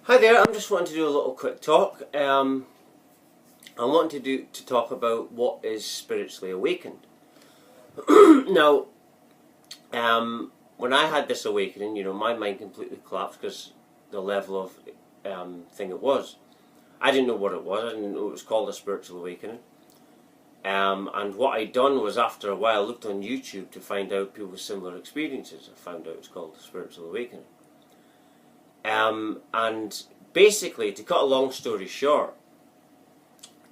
Hi there, I'm just wanting to do a little quick talk. I'm wanting to talk about what is spiritually awakened. Now, when I had this awakening, my mind completely collapsed because the level of thing it was. I didn't know what it was. I didn't know it was called a spiritual awakening. And what I'd done was, after a while, looked on YouTube to find out people with similar experiences. I found out it was called a spiritual awakening. And basically, to cut a long story short,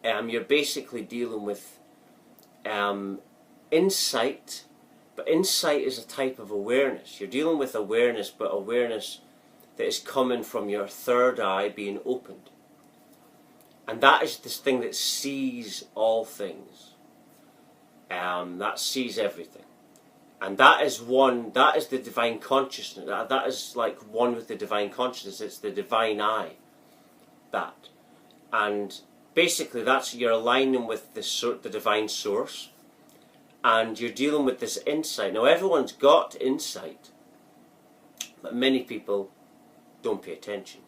you're basically dealing with insight, but insight is a type of awareness. You're dealing with awareness, but awareness that is coming from your third eye being opened. And that is this thing that sees all things. That sees everything. And that is the divine consciousness. That is like one with the divine consciousness. It's the divine eye. That. And basically you're aligning with the divine source. And you're dealing with this insight. Now everyone's got insight. But many people don't pay attention.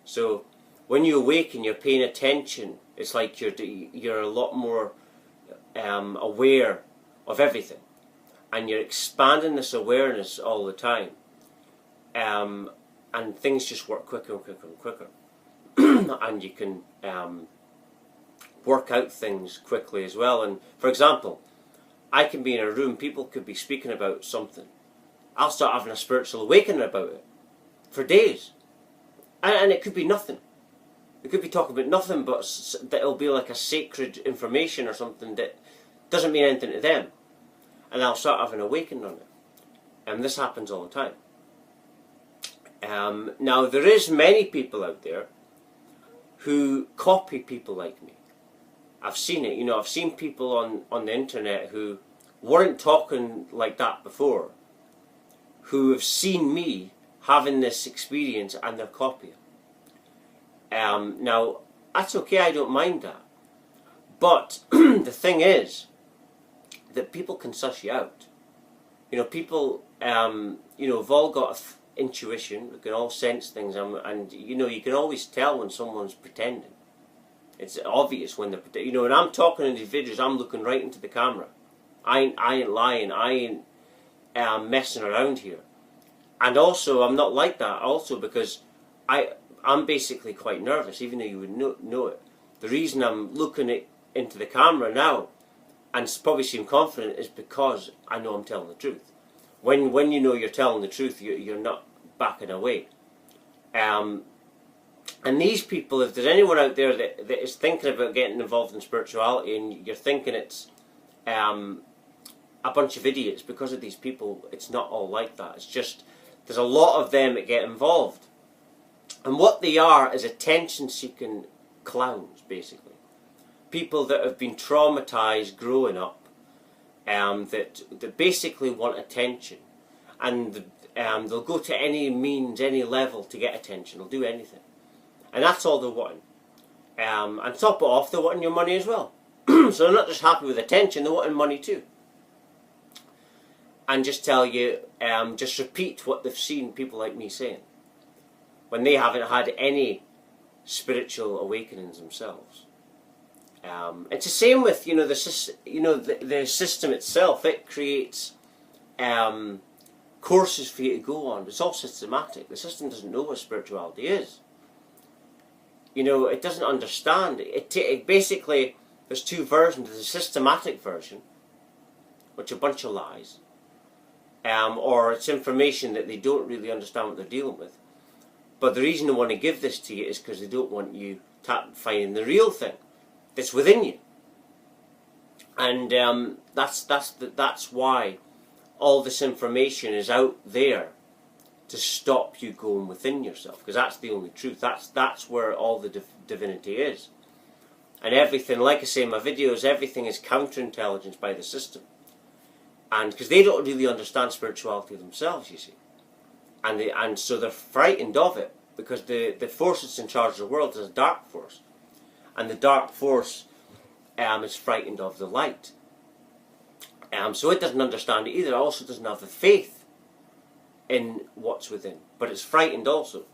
So when you awaken, you're paying attention. It's like you're a lot more aware of everything. And you're expanding this awareness all the time. And things just work quicker and quicker and quicker. And you can work out things quickly as well. And for example, I can be in a room, people could be speaking about something. I'll start having a spiritual awakening about it for days. And it could be nothing. It could be talking about nothing, but that it'll be like a sacred information or something that doesn't mean anything to them. And I'll start having an awakening on it. And this happens all the time. Now, there is many people out there who copy people like me. I've seen it. I've seen people on the internet who weren't talking like that before, who have seen me having this experience and they're copying. Now, that's okay. I don't mind that. But the thing is that people can suss you out. People, have all got intuition. We can all sense things, and you can always tell when someone's pretending. It's obvious when they're pretending. When I'm talking in these videos, I'm looking right into the camera. I ain't lying. I ain't messing around here. And also, I'm not like that. Also, because I'm basically quite nervous, even though you would know it. The reason I'm looking into the camera now and probably seem confident is because I know I'm telling the truth. When you know you're telling the truth, you're not backing away. And these people, if there's anyone out there that is thinking about getting involved in spirituality and you're thinking it's a bunch of idiots, because of these people, it's not all like that. It's just, there's a lot of them that get involved. And what they are is attention-seeking clowns, basically. People that have been traumatised growing up, that basically want attention. And they'll go to any means, any level to get attention. They'll do anything. And that's all they're wanting. And top it off, they're wanting your money as well. So they're not just happy with attention, they're wanting money too. And just tell you, just repeat what they've seen people like me saying, when they haven't had any spiritual awakenings themselves. It's the same with the system itself. It creates courses for you to go on. It's all systematic. The system doesn't know what spirituality is. It doesn't understand. It basically, there's two versions. There's a systematic version, which are a bunch of lies, or it's information that they don't really understand what they're dealing with. But the reason they want to give this to you is because they don't want you finding the real thing that's within you. And that's why all this information is out there, to stop you going within yourself, because that's the only truth. That's where all the divinity is. And everything, like I say in my videos, everything is counterintelligence by the system. And because they don't really understand spirituality themselves, you see. And so they're frightened of it, because the force that's in charge of the world is a dark force. And the dark force is frightened of the light. So it doesn't understand it either. It also doesn't have the faith in what's within. But it's frightened also.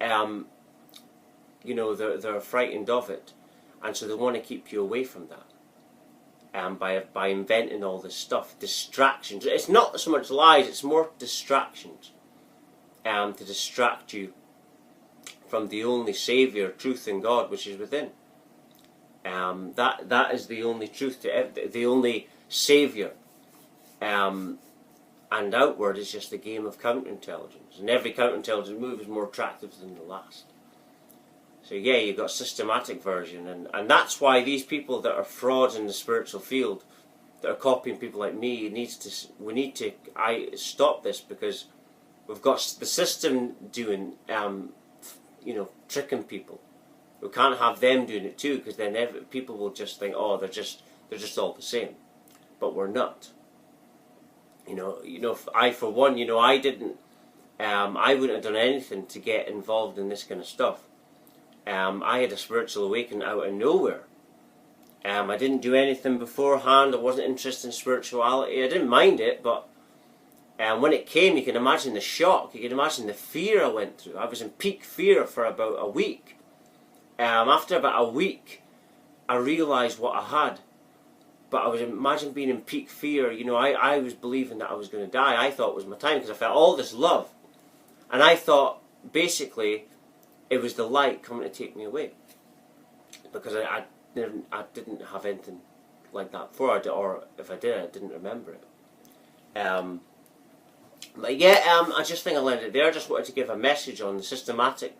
you know, they're frightened of it, and so they want to keep you away from that. By inventing all this stuff, distractions. It's not so much lies; it's more distractions. To distract you from the only Saviour, truth in God, which is within. That is the only truth, the only Saviour. And outward is just a game of counterintelligence, and every counterintelligence move is more attractive than the last. So yeah, you've got systematic version, and that's why these people that are frauds in the spiritual field, that are copying people like me, we need to stop this, because we've got the system doing, you know, tricking people. We can't have them doing it too, because then people will just think, oh, they're just all the same, but we're not. You know, I for one, you know, I wouldn't have done anything to get involved in this kind of stuff. I had a spiritual awakening out of nowhere. I didn't do anything beforehand. I wasn't interested in spirituality. I didn't mind it, but when it came, you can imagine the shock. You can imagine the fear I went through. I was in peak fear for about a week. After about a week, I realised what I had. But I was, imagine being in peak fear. You know, I was believing that I was going to die. I thought it was my time, because I felt all this love. And I thought, basically, it was the light coming to take me away, because I didn't have anything like that before, or if I did, I didn't remember it. But yeah, I just think I'll end it there. I just wanted to give a message on the systematic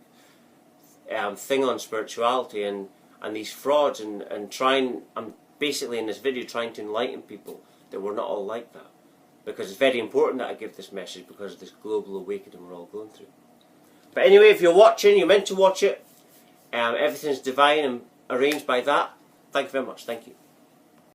thing on spirituality and these frauds, and I'm basically in this video trying to enlighten people that we're not all like that, because it's very important that I give this message because of this global awakening we're all going through. But anyway, if you're watching, you're meant to watch it. Everything's divine and arranged by that. Thank you very much. Thank you.